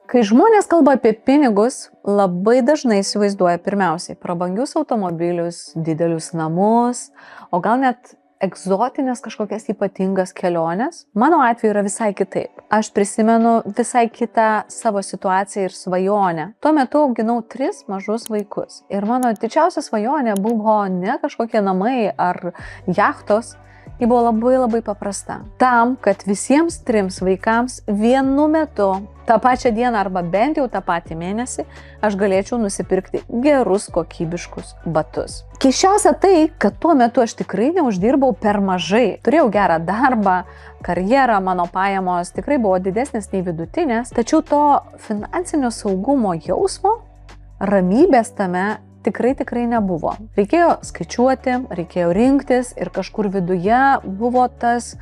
Kai žmonės kalba apie pinigus, labai dažnai įsivaizduoja pirmiausiai prabangius automobilius, didelius namus, o gal net egzotinės kažkokias ypatingas keliones. Mano atveju yra visai kitaip. Aš prisimenu visai kitą savo situaciją ir svajonę. Tuo metu auginau 3 mažus vaikus. Ir mano didžiausia svajonė buvo ne kažkokie namai ar jachtos. Ji buvo labai paprasta. Tam, kad visiems 3 vaikams vienu metu, tą pačią dieną arba bent jau tą patį mėnesį, aš galėčiau nusipirkti gerus kokybiškus batus. Keisčiausia tai, kad tuo metu aš tikrai neuždirbau per mažai. Turėjau gerą darbą, karjerą, mano pajamos tikrai buvo didesnės nei vidutinės, tačiau to finansinio saugumo jausmo, ramybės tame tikrai nebuvo. Reikėjo skaičiuoti, reikėjo rinktis ir kažkur viduje buvo tas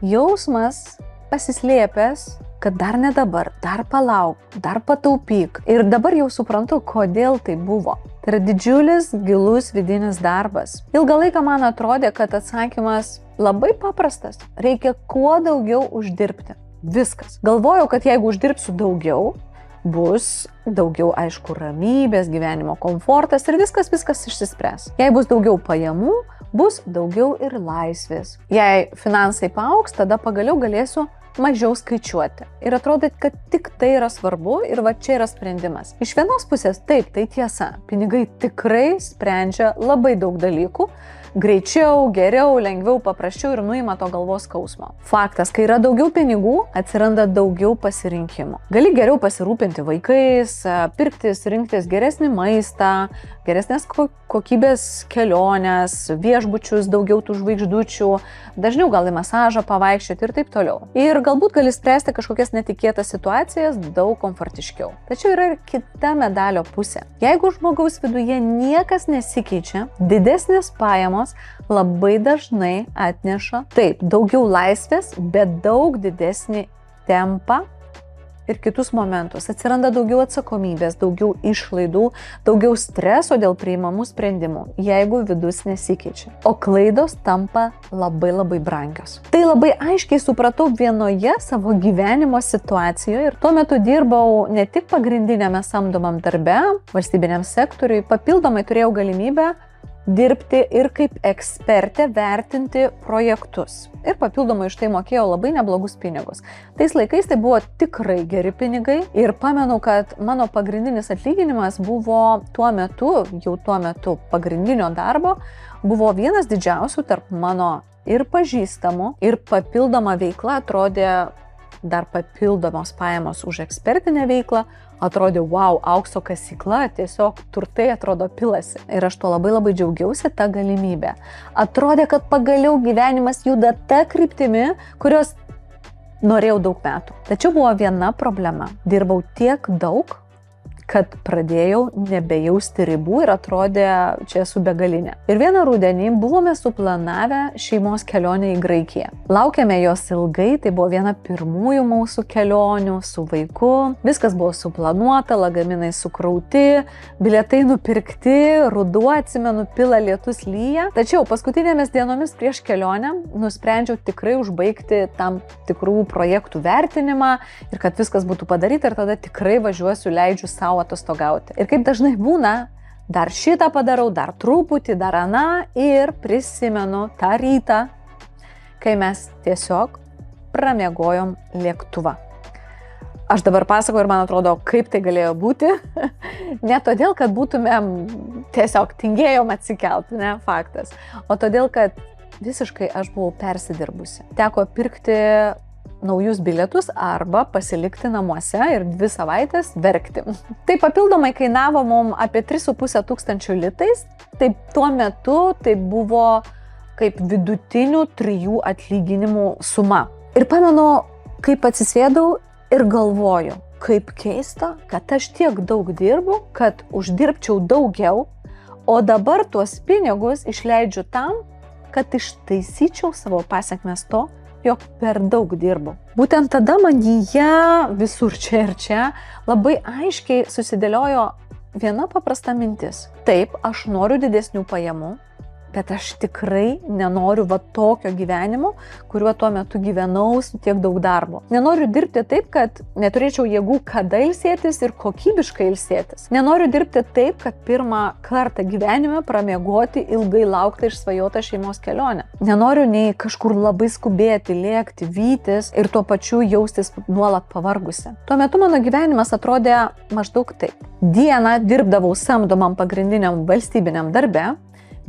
jausmas pasislėpęs, kad dar ne dabar, dar palauk, dar pataupyk. Ir dabar jau suprantu, kodėl tai buvo. Tai yra didžiulis, gilus vidinis darbas. Ilgą laiką man atrodė, kad atsakymas labai paprastas. Reikia kuo daugiau uždirbti. Viskas. Galvojau, kad jeigu uždirbsiu daugiau, bus daugiau, aišku, ramybės, gyvenimo komfortas ir viskas išsispręs. Jei bus daugiau pajamų, bus daugiau ir laisvės. Jei finansai paaugs, tada pagaliau galėsiu mažiau skaičiuoti. Ir atrodo, kad tik tai yra svarbu ir va čia yra sprendimas. Iš vienos pusės taip, tai tiesa. Pinigai tikrai sprendžia labai daug dalykų. Greičiau, geriau, lengviau, paprasčiau ir nuima to galvos skausmo. Faktas, kai yra daugiau pinigų, atsiranda daugiau pasirinkimų. Gali geriau pasirūpinti vaikais, pirktis, rinktis geresnį maistą, geresnės kokybės keliones, viešbučius, daugiau tų žvaigždučių, dažniau gal į masažą pavaikščioti ir taip toliau. Ir galbūt gali spręsti kažkokias netikėtas situacijas daug komfortiškiau. Tačiau yra ir kita medalio pusė. Jeigu žmogaus viduje niekas nesikeičia, didesnės pajamos labai dažnai atneša taip, daugiau laisvės, bet daug didesnį tempą ir kitus momentus. Atsiranda daugiau atsakomybės, daugiau išlaidų, daugiau streso dėl priimamų sprendimų, jeigu vidus nesikeičia. O klaidos tampa labai brangios. Tai labai aiškiai supratau vienoje savo gyvenimo situacijoje ir tuo metu dirbau ne tik pagrindinėme samdomam darbe, valstybiniam sektoriui, papildomai turėjau galimybę dirbti ir kaip ekspertė vertinti projektus. Ir papildomai iš tai mokėjau labai neblogus pinigus. Tais laikais tai buvo tikrai geri pinigai ir pamenu, kad mano pagrindinis atlyginimas buvo tuo metu pagrindinio darbo, buvo vienas didžiausių tarp mano ir pažįstamų, ir papildoma veikla atrodė dar papildomos pajamos už ekspertinę veiklą, atrodė, wow, aukso kasykla, tiesiog turtai atrodo pilasi. Ir aš tuo labai džiaugiausi tą galimybę. Atrodė, kad pagaliau gyvenimas juda ta kryptimi, kurios norėjau daug metų. Tačiau buvo viena problema. Dirbau tiek daug, kad pradėjau nebejausti ribų ir atrodė, čia esu begalinė. Ir vieną rudenį buvome suplanavę šeimos kelionę į Graikiją. Laukėme jos ilgai, tai buvo viena pirmųjų mūsų kelionių su vaiku. Viskas buvo suplanuota, lagaminai sukrauti, bilietai nupirkti, ruduo, atsimenu, pila lietus lyja. Tačiau paskutinėmis dienomis prieš kelionę nusprendžiau tikrai užbaigti tam tikrų projektų vertinimą ir kad viskas būtų padaryta ir tada tikrai važiuosiu, leidžiu savo atostogauti. Ir kaip dažnai būna, dar šitą padarau, dar truputį, dar aną ir prisimenu tą rytą, kai mes tiesiog pramiegojom lėktuvą. Aš dabar pasakoju ir man atrodo, kaip tai galėjo būti. Ne todėl, kad būtumėm tiesiog tingėjom atsikelti, ne, faktas. O todėl, kad visiškai aš buvau persidirbusi. Teko pirkti naujus bilietus arba pasilikti namuose ir 2 savaitės verkti. Tai papildomai kainavo mums apie 3,5 tūkstančių litais, tai tuo metu tai buvo kaip vidutinių 3 atlyginimų suma. Ir pamenu, kaip atsisėdau ir galvoju, kaip keista, kad aš tiek daug dirbu, kad uždirbčiau daugiau, o dabar tuos pinigus išleidžiu tam, kad ištaisyčiau savo pasekmes to, jog per daug dirbu. Būtent tada manyje visur čia ir čia labai aiškiai susidėliojo viena paprasta mintis. Taip, aš noriu didesnių pajamų, bet aš tikrai nenoriu va tokio gyvenimo, kuriuo tuo metu gyvenau su tiek daug darbo. Nenoriu dirbti taip, kad neturėčiau jėgų kada ilsėtis ir kokybiškai ilsėtis. Nenoriu dirbti taip, kad pirmą kartą gyvenime pramiegoti ilgai lauktą išsvajotą šeimos kelionę. Nenoriu nei kažkur labai skubėti, lėkti, vytis ir tuo pačiu jaustis nuolat pavargusi. Tuo metu mano gyvenimas atrodė maždaug taip. Dieną dirbdavau samdomam pagrindiniam valstybiniam darbe,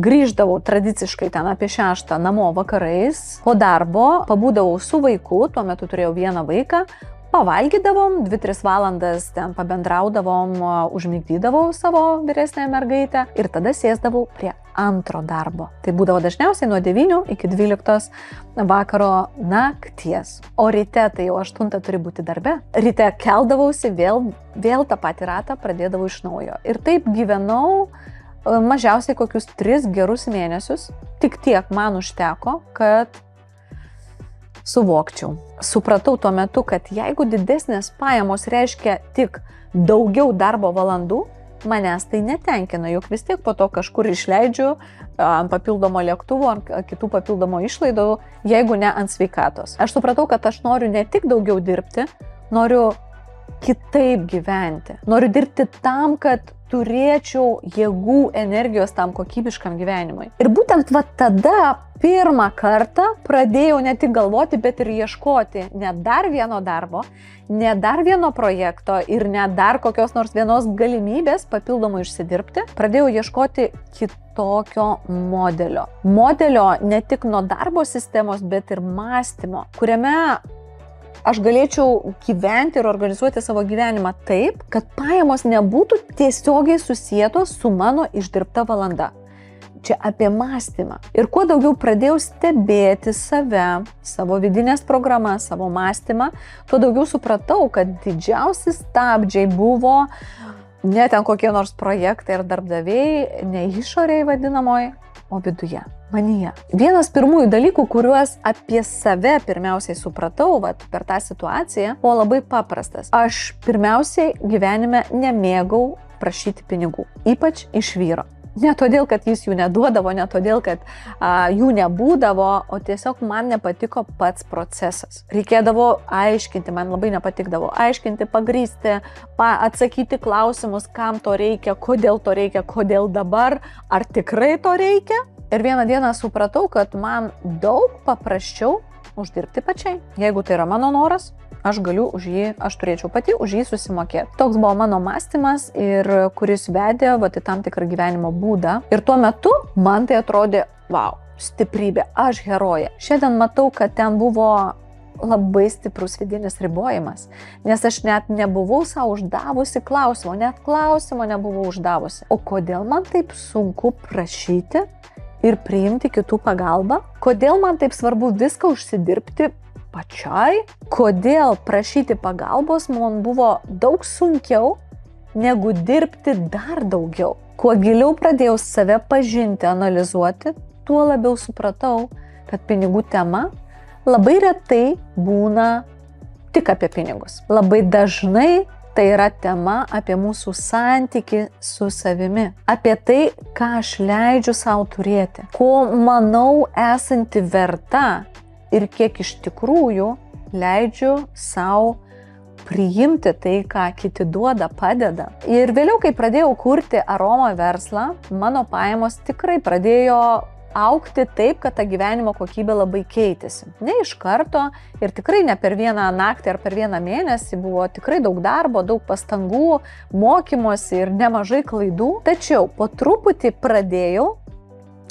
grįždavau tradiciškai ten apie 6 namo vakarais, po darbo pabūdavau su vaiku, tuo metu turėjau vieną vaiką, pavalgydavom, 2-3 valandas ten pabendraudavom, užmigdydavau savo vyresnę mergaitę ir tada sėsdavau prie antro darbo. Tai būdavo dažniausiai nuo 9 iki 12 vakaro nakties. O ryte tai jau 8 turi būti darbe. Ryte keldavausi, vėl tą patį ratą pradėdavau iš naujo. Ir taip gyvenau mažiausiai kokius 3 gerus mėnesius. Tik tiek man užteko, kad suvokčiau. Supratau tuo metu, kad jeigu didesnės pajamos reiškia tik daugiau darbo valandų, manęs tai netenkina, juk vis tiek po to kažkur išleidžiu ant papildomo lėktuvo, ant kitų papildomo išlaidų, jeigu ne ant sveikatos. Aš supratau, kad aš noriu ne tik daugiau dirbti, noriu kitaip gyventi. Noriu dirbti tam, kad turėčiau jėgų, energijos tam kokybiškam gyvenimui. Ir būtent va tada pirmą kartą pradėjau ne tik galvoti, bet ir ieškoti ne dar vieno darbo, ne dar vieno projekto ir ne dar kokios nors vienos galimybės papildomai išsidirbti. Pradėjau ieškoti kitokio modelio. Modelio ne tik nuo darbo sistemos, bet ir mąstymo, kuriame aš galėčiau gyventi ir organizuoti savo gyvenimą taip, kad pajamos nebūtų tiesiogiai susietos su mano išdirbta valanda. Čia apie mąstymą. Ir kuo daugiau pradėjau stebėti save, savo vidinės programas, savo mąstymą, tuo daugiau supratau, kad didžiausi stabdžiai buvo ne ten kokie nors projektai ar darbdaviai, ne išorėje vadinamoji, o viduje, manyje. Vienas pirmųjų dalykų, kuriuos apie save pirmiausiai supratau per tą situaciją, buvo labai paprastas. Aš pirmiausiai gyvenime nemėgau prašyti pinigų, ypač iš vyro. Ne todėl, kad jis jų neduodavo, ne todėl, kad jų nebūdavo, o tiesiog man nepatiko pats procesas. Reikėdavo aiškinti, man labai nepatikdavo aiškinti, pagrįsti, atsakyti klausimus, kam to reikia, kodėl dabar, ar tikrai to reikia. Ir vieną dieną supratau, kad man daug paprasčiau uždirbti pačiai. Jeigu tai yra mano noras, aš turėčiau pati už jį susimokėti. Toks buvo mano mąstymas ir kuris vedė į tam tikrą gyvenimo būdą. Ir tuo metu man tai atrodė, wow, stiprybė, aš herojė. Šiandien matau, kad ten buvo labai stiprus vidinis ribojimas, nes aš net nebuvau savo uždavusi klausimo, net klausimo nebuvau uždavusi. O kodėl man taip sunku prašyti ir priimti kitų pagalbą? Kodėl man taip svarbu viską užsidirbti pačiai? Kodėl prašyti pagalbos man buvo daug sunkiau negu dirbti dar daugiau? Kuo giliau pradėjau save pažinti, analizuoti, tuo labiau supratau, kad pinigų tema labai retai būna tik apie pinigus. Labai dažnai tai yra tema apie mūsų santykį su savimi, apie tai, ką aš leidžiu savo turėti, ko manau esanti verta ir kiek iš tikrųjų leidžiu savo priimti tai, ką kiti duoda, padeda. Ir vėliau, kai pradėjau kurti aroma verslą, mano pajamos tikrai pradėjo augti taip, kad ta gyvenimo kokybė labai keitėsi. Ne iš karto ir tikrai ne per vieną naktį ar per vieną mėnesį, buvo tikrai daug darbo, daug pastangų, mokymosi ir nemažai klaidų. Tačiau po truputį pradėjau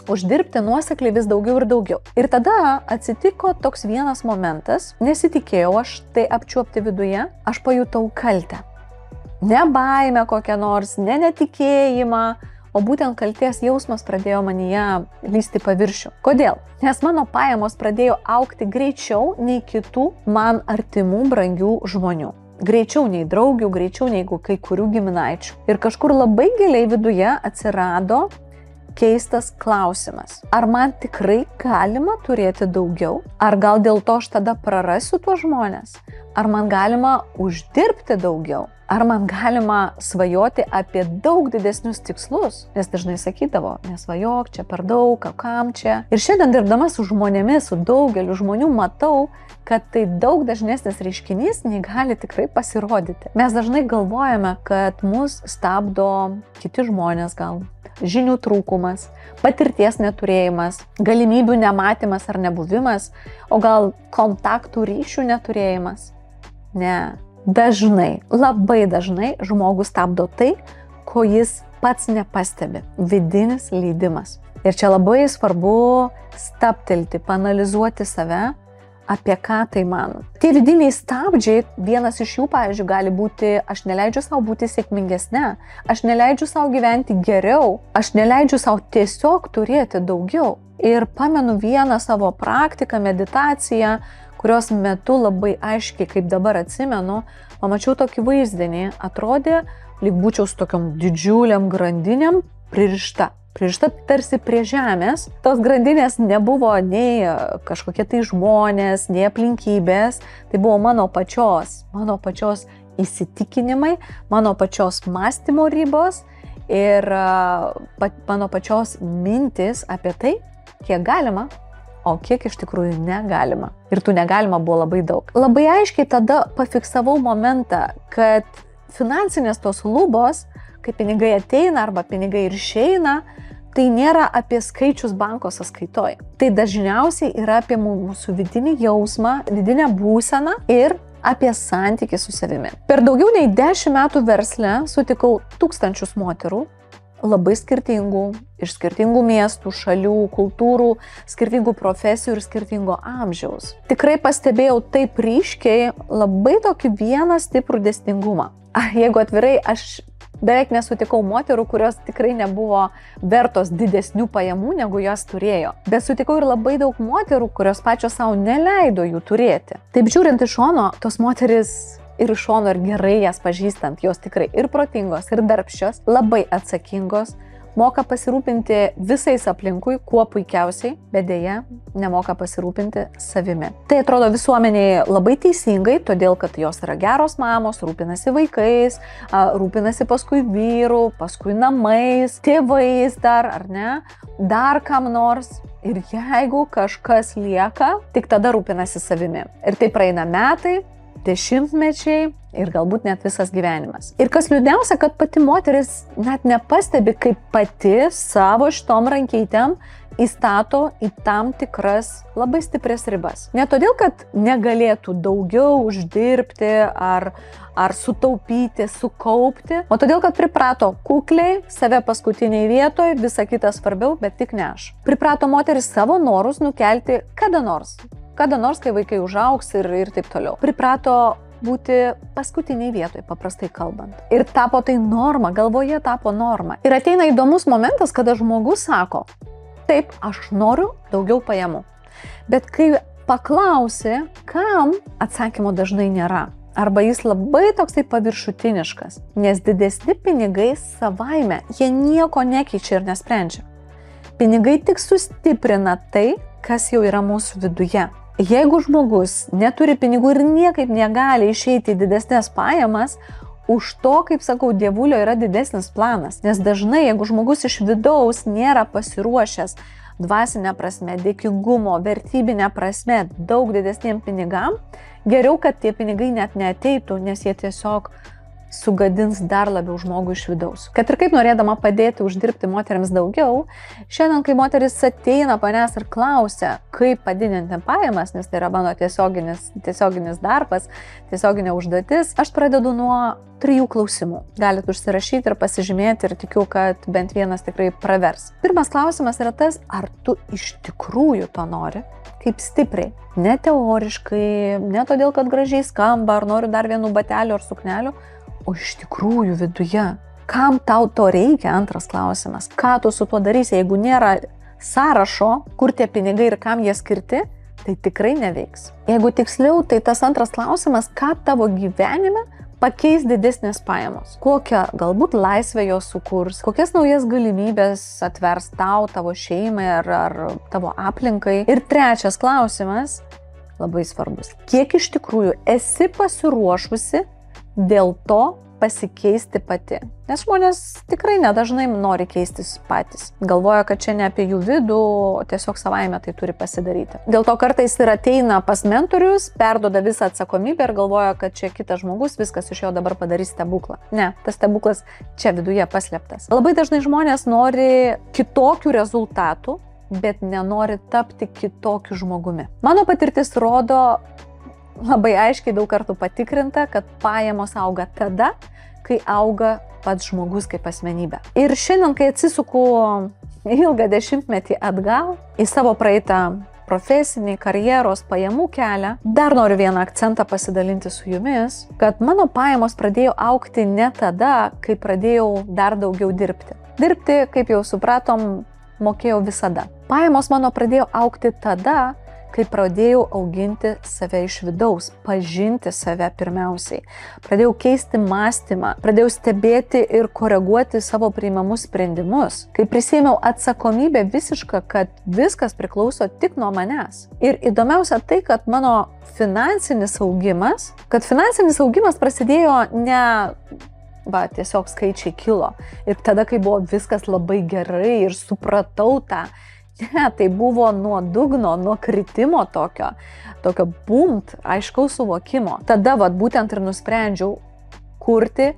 uždirbti nuosekliai vis daugiau ir daugiau. Ir tada atsitiko toks vienas momentas, nesitikėjau aš tai apčiuopti viduje, aš pajutau kaltę. Ne baimę kokią nors, ne netikėjimą, o būtent kaltės jausmas pradėjo manyje lysti paviršių. Kodėl? Nes mano pajamos pradėjo augti greičiau nei kitų man artimų, brangių žmonių. Greičiau nei draugių, greičiau nei kai kurių giminaičių. Ir kažkur labai giliai viduje atsirado keistas klausimas. Ar man tikrai galima turėti daugiau? Ar gal dėl to aš tada prarasiu tuos žmonės? Ar man galima uždirbti daugiau? Ar man galima svajoti apie daug didesnius tikslus? Nes dažnai sakydavo, nesvajok, čia per daug, kam čia. Ir šiandien dirbdama su žmonėmis, su daugeliu žmonių matau, kad tai daug dažnesnis reiškinys nei gali tikrai pasirodyti. Mes dažnai galvojame, kad mus stabdo kiti žmonės gal, žinių trūkumas, patirties neturėjimas, galimybių nematymas ar nebuvimas, o gal kontaktų ryšių neturėjimas. Ne. Dažnai, labai dažnai žmogus stabdo tai, ko jis pats nepastebi. Vidinis leidimas. Ir čia labai svarbu stabtelti, paanalizuoti save, apie ką tai mano. Tie vidiniai stabdžiai, vienas iš jų, pavyzdžiui, gali būti, aš neleidžiu savo būti sėkmingesne, aš neleidžiu savo gyventi geriau, aš neleidžiu savo tiesiog turėti daugiau. Ir pamenu vieną savo praktiką, meditaciją, kurios metu labai aiškiai, kaip dabar atsimenu, pamačiau tokį vaizdinį, atrodė, lyg būčiau su tokiom didžiuliam grandinėm pririšta tarsi prie žemės. Tos grandinės nebuvo nei kažkokie tai žmonės, nei aplinkybės, tai buvo mano pačios įsitikinimai, mano pačios mąstymo ribos ir mano pačios mintis apie tai, kiek galima, o kiek iš tikrųjų negalima. Ir tų negalima buvo labai daug. Labai aiškiai tada pafiksavau momentą, kad finansinės tos lubos, kai pinigai ateina arba pinigai ir išeina, tai nėra apie skaičius banko sąskaitoj. Tai dažniausiai yra apie mūsų vidinį jausmą, vidinę būseną ir apie santykį su savimi. Per daugiau nei 10 metų versle sutikau tūkstančius moterų, labai skirtingų, iš skirtingų miestų, šalių, kultūrų, skirtingų profesijų ir skirtingo amžiaus. Tikrai pastebėjau taip ryškiai labai tokį vieną stiprų dėsningumą. Jeigu atvirai, aš beveik nesutikau moterų, kurios tikrai nebuvo vertos didesnių pajamų, negu jos turėjo. Bet sutikau ir labai daug moterų, kurios pačios savo neleido jų turėti. Taip žiūrint iš šono, tos moteris ir iš šono ir gerai jas pažįstant, jos tikrai ir protingos, ir darbščios, labai atsakingos, moka pasirūpinti visais aplinkui, kuo puikiausiai, bet dėja nemoka pasirūpinti savimi. Tai atrodo visuomeniai labai teisingai, todėl kad jos yra geros mamos, rūpinasi vaikais, rūpinasi paskui vyru, paskui namais, tėvais dar, ar ne, dar kam nors. Ir jeigu kažkas lieka, tik tada rūpinasi savimi. Ir tai praeina metai, dešimtmečiai ir galbūt net visas gyvenimas. Ir kas liūdniausia, kad pati moteris net nepastebi, kaip pati savo šitom rankytėm įstato į tam tikras labai stiprias ribas. Ne todėl, kad negalėtų daugiau uždirbti ar sutaupyti, sukaupti, o todėl, kad priprato kukliai, save paskutiniai vietoj, visa kita svarbiau, bet tik ne aš. Priprato moteris savo norus nukelti kada nors, kai vaikai užaugs ir taip toliau. Priprato būti paskutiniai vietoj, paprastai kalbant. Ir tapo tai norma, galvoje tapo norma. Ir ateina įdomus momentas, kada žmogus sako, taip, aš noriu daugiau pajamų. Bet kai paklausi, kam, atsakymo dažnai nėra. Arba jis labai toksai paviršutiniškas, nes didesni pinigai savaime, jie nieko nekeičia ir nesprendžia. Pinigai tik sustiprina tai, kas jau yra mūsų viduje. Jeigu žmogus neturi pinigų ir niekaip negali išeiti į didesnės pajamas, už to, kaip sakau, dievulio yra didesnis planas. Nes dažnai, jeigu žmogus iš vidaus nėra pasiruošęs dvasinę prasme, dėkingumo, vertybinę prasme daug didesniem pinigam, geriau, kad tie pinigai net neateitų, nes jie tiesiog sugadins dar labiau žmogų iš vidaus. Kad ir kaip norėdama padėti uždirbti moteriams daugiau, šiandien, kai moteris ateina manęs ir klausia, kaip padidinti pajamas, nes tai yra mano tiesioginis darbas, tiesioginė užduotis, aš pradedu nuo 3 klausimų. Galit užsirašyti ir pasižymėti ir tikiu, kad bent vienas tikrai pravers. Pirmas klausimas yra tas, ar tu iš tikrųjų to nori? Kaip stipriai? Ne teoriškai, ne todėl, kad gražiai skamba, ar noriu dar vienų batelių ar suknelių, o iš tikrųjų viduje. Kam tau to reikia? Antras klausimas. Ką tu su tuo darysi? Jeigu nėra sąrašo, kur tie pinigai ir kam jie skirti, tai tikrai neveiks. Jeigu tiksliau, tai tas antras klausimas, ką tavo gyvenime pakeis didesnės pajamos. Kokią galbūt laisvę jos sukurs, kokias naujas galimybės atvers tau, tavo šeimai ar tavo aplinkai. Ir trečias klausimas, labai svarbus. Kiek iš tikrųjų esi pasiruošusi dėl to pasikeisti pati. Nes žmonės tikrai nedažnai nori keistis patys. Galvoja, kad čia ne apie jų vidų, o tiesiog savaime tai turi pasidaryti. Dėl to kartais ir ateina pas mentorius, perduoda visą atsakomybę ir galvoja, kad čia kitas žmogus, viskas iš jo dabar padarys stebuklą. Ne, tas stebuklas čia viduje paslėptas. Labai dažnai žmonės nori kitokių rezultatų, bet nenori tapti kitokiu žmogumi. Mano patirtis rodo, labai aiškiai daug kartų patikrinta, kad pajamos auga tada, kai auga pats žmogus kaip asmenybė. Ir šiandien, kai atsisuku ilgą dešimtmetį atgal į savo praeitą profesinį karjeros pajamų kelią, dar noriu vieną akcentą pasidalinti su jumis, kad mano pajamos pradėjo augti ne tada, kai pradėjau dar daugiau dirbti. Dirbti, kaip jau supratom, mokėjau visada. Pajamos mano pradėjo augti tada, kai pradėjau auginti save iš vidaus, pažinti save pirmiausiai. Pradėjau keisti mąstymą, pradėjau stebėti ir koreguoti savo priimamus sprendimus. Kai prisėmiau atsakomybę visišką, kad viskas priklauso tik nuo manęs. Ir įdomiausia tai, kad mano finansinis augimas prasidėjo ne tiesiog skaičiai kilo. Ir tada, kai buvo viskas labai gerai ir supratau tą, ne, tai buvo nuo dugno, nuo kritimo tokio bumt, aiškaus suvokimo. Tada būtent ir nusprendžiau kurti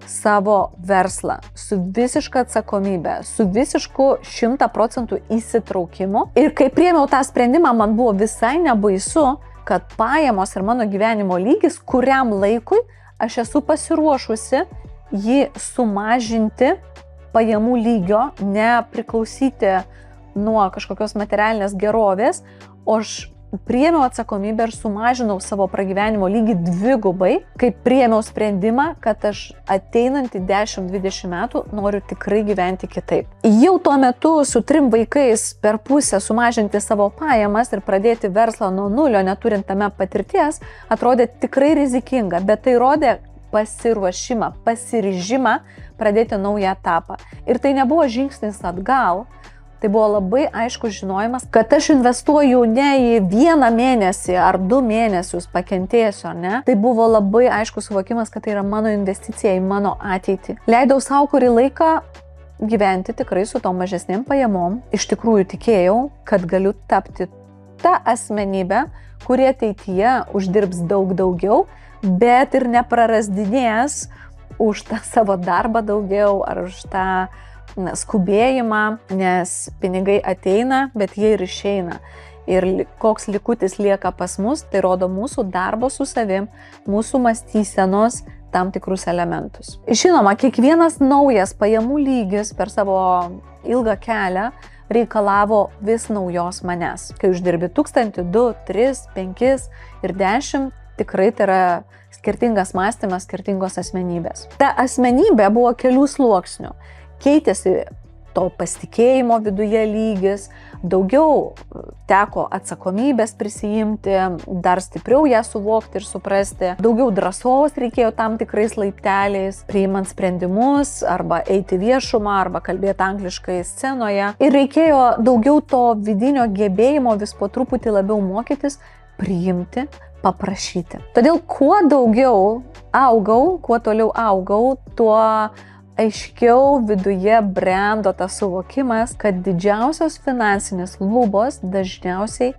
savo verslą su visiška atsakomybė, su visišku 100% įsitraukimu. Ir kai priėmiau tą sprendimą, man buvo visai nebaisu, kad pajamos ir mano gyvenimo lygis, kuriam laikui aš esu pasiruošusi jį sumažinti pajamų lygio, nepriklausyti nuo kažkokios materialinės gerovės, o aš priėmiau atsakomybę ir sumažinau savo pragyvenimo lygį dvigubai, kai priėmiau sprendimą, kad aš ateinantį 10-20 metų noriu tikrai gyventi kitaip. Jau tuo metu su 3 vaikais per pusę sumažinti savo pajamas ir pradėti verslą nuo nulio, neturint tame patirties, atrodė tikrai rizikinga, bet tai rodė pasiruošimą, pasiryžimą pradėti naują etapą. Ir tai nebuvo žingsnis atgal. Tai buvo labai aiškus žinojimas, kad aš investuoju ne į 1 mėnesį ar 2 mėnesius pakentėsiu, ne? Tai buvo labai aiškus suvokimas, kad tai yra mano investicija į mano ateitį. Leidau savo kurį laiką gyventi tikrai su tom mažesnėm pajamom. Iš tikrųjų tikėjau, kad galiu tapti tą asmenybę, kuri ateityje uždirbs daug daugiau, bet ir neprarasdinės už tą savo darbą daugiau ar už tą skubėjimą, nes pinigai ateina, bet jie ir išeina. Ir koks likutis lieka pas mus, tai rodo mūsų darbo su savim, mūsų mąstysenos tam tikrus elementus. Žinoma, kiekvienas naujas pajamų lygis per savo ilgą kelią reikalavo vis naujos manęs. Kai uždirbi 1000, 2, 3, 5 ir 10, tikrai tai yra skirtingas mąstymas, skirtingos asmenybės. Ta asmenybė buvo kelių sluoksnių. Keitėsi to pasitikėjimo viduje lygis, daugiau teko atsakomybės prisijimti, dar stipriau ją suvokti ir suprasti, daugiau drąsos reikėjo tam tikrais laipteliais, priimant sprendimus, arba eiti viešumą, arba kalbėti angliškai scenoje. Ir reikėjo daugiau to vidinio gebėjimo vis po truputį labiau mokytis, priimti, paprašyti. Todėl kuo daugiau augau, kuo toliau augau, tuo aiškiau viduje brendo tas suvokimas, kad didžiausios finansinės lubos dažniausiai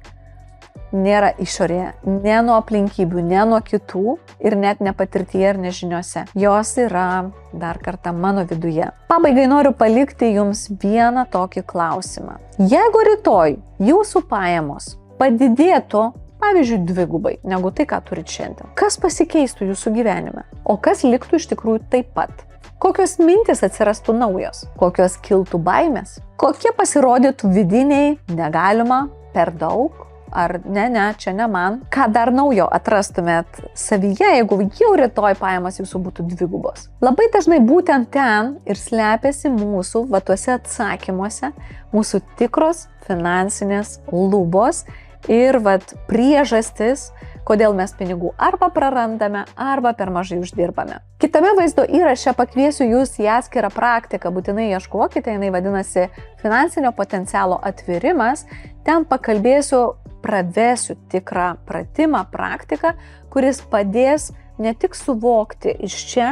nėra išorėje, ne nuo aplinkybių, ne nuo kitų ir net ne patirtyje ir nežiniose. Jos yra dar kartą mano viduje. Pabaigai noriu palikti jums vieną tokį klausimą. Jeigu rytoj jūsų pajamos padidėtų, pavyzdžiui, 2 negu tai, ką turit šiandien, kas pasikeistų jūsų gyvenime, o kas liktų iš tikrųjų taip pat? Kokios mintis atsirastų naujos, kokios kiltų baimės, kokie pasirodytų vidiniai, negalima, per daug, ar ne, čia ne man. Ką dar naujo atrastumėt savyje, jeigu jau rytoj pajamos jūsų būtų 2? Labai dažnai būtent ten ir slepiasi mūsų, tuose atsakymuose, mūsų tikros finansinės lubos ir priežastis, kodėl mes pinigų arba prarandame, arba per mažai uždirbame. Kitame vaizdo įraše pakviesiu jūs į atskirą praktiką, būtinai ieškokite, jinai vadinasi finansinio potencialo atvirimas. Ten pakalbėsiu, pravesiu tikrą pratimą, praktiką, kuris padės ne tik suvokti iš čia,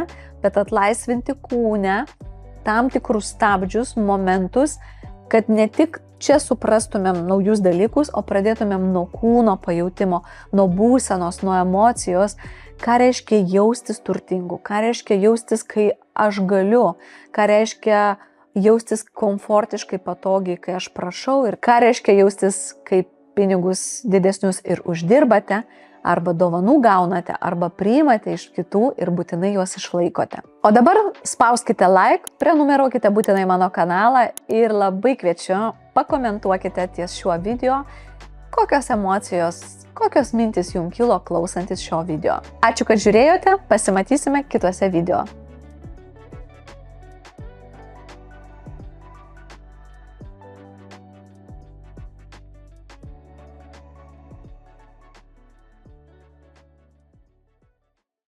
bet atlaisvinti kūne tam tikrus stabdžius, momentus, kad ne tik čia suprastumėm naujus dalykus, o pradėtumėm nuo kūno pajautimo, nuo būsenos, nuo emocijos, ką reiškia jaustis turtingu, ką reiškia jaustis, kai aš galiu, ką reiškia jaustis komfortiškai, patogiai, kai aš prašau ir ką reiškia jaustis, kai pinigus didesnius ir uždirbate, arba dovanų gaunate, arba priimate iš kitų ir būtinai juos išlaikote. O dabar spauskite like, prenumeruokite būtinai mano kanalą ir labai kviečiu, pakomentuokite ties šiuo video, kokios emocijos, kokios mintis jums kilo klausantis šio video. Ačiū, kad žiūrėjote, pasimatysime kituose video.